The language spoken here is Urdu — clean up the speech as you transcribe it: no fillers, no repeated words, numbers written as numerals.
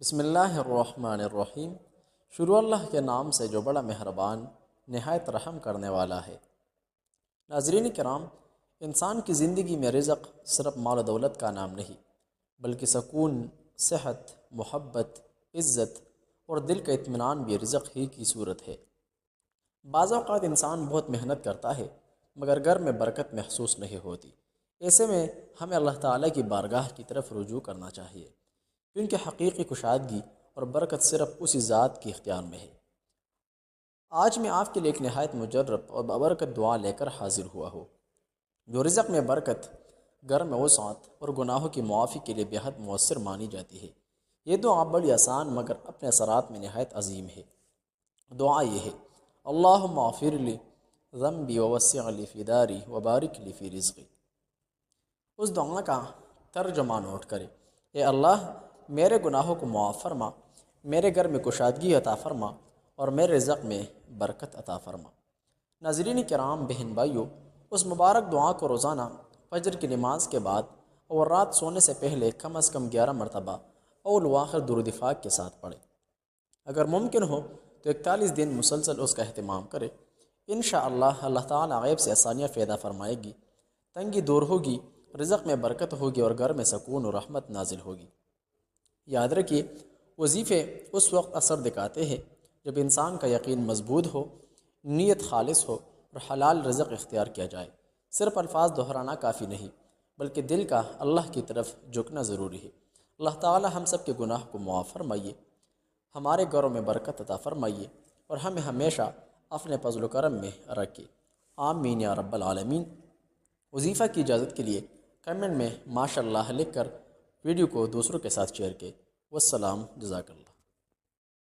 بسم اللہ الرحمن الرحیم۔ شروع اللہ کے نام سے جو بڑا مہربان نہایت رحم کرنے والا ہے۔ ناظرین کرام، انسان کی زندگی میں رزق صرف مال و دولت کا نام نہیں، بلکہ سکون، صحت، محبت، عزت اور دل کا اطمینان بھی رزق ہی کی صورت ہے۔ بعض اوقات انسان بہت محنت کرتا ہے مگر گھر میں برکت محسوس نہیں ہوتی۔ ایسے میں ہمیں اللہ تعالیٰ کی بارگاہ کی طرف رجوع کرنا چاہیے، کیونکہ حقیقی کشادگی اور برکت صرف اسی ذات کی اختیار میں ہے۔ آج میں آپ کے لیے ایک نہایت مجرب اور بابرکت دعا لے کر حاضر ہوا ہوں، جو رزق میں برکت، گھر میں وسعت اور گناہوں کی معافی کے لیے بہت مؤثر مانی جاتی ہے۔ یہ دعا بڑی آسان مگر اپنے اثرات میں نہایت عظیم ہے۔ دعا یہ ہے: اللہم اغفر لی ذنبی ووسع لی فی داری وبارک لی فی رزقی۔ اس دعا کا ترجمہ نوٹ کریں: اے اللہ، میرے گناہوں کو معاف فرما، میرے گھر میں کشادگی عطا فرما اور میرے رزق میں برکت عطا فرما۔ ناظرین کرام، بہن بھائیو، اس مبارک دعا کو روزانہ فجر کی نماز کے بعد اور رات سونے سے پہلے کم از کم 11 مرتبہ اول و آخر درود پاک کے ساتھ پڑھیں۔ اگر ممکن ہو تو 41 دن مسلسل اس کا اہتمام کرے۔ انشاءاللہ اللہ تعالیٰ غیب سے آسانیاں پیدا فرمائے گی، تنگی دور ہوگی، رزق میں برکت ہوگی اور گھر میں سکون و رحمت نازل ہوگی۔ یاد رکھیے، وظیفے اس وقت اثر دکھاتے ہیں جب انسان کا یقین مضبوط ہو، نیت خالص ہو اور حلال رزق اختیار کیا جائے۔ صرف الفاظ دہرانا کافی نہیں، بلکہ دل کا اللہ کی طرف جھکنا ضروری ہے۔ اللہ تعالی ہم سب کے گناہ کو معاف فرمائیے، ہمارے گھروں میں برکت عطا فرمائیے اور ہمیں ہمیشہ اپنے فضل و کرم میں رکھے۔ آمین یا رب العالمین۔ وظیفہ کی اجازت کے لیے کمنٹ میں ماشاءاللہ لکھ کر ویڈیو کو دوسروں کے ساتھ شیئر کریں۔ والسلام، جزاک اللہ۔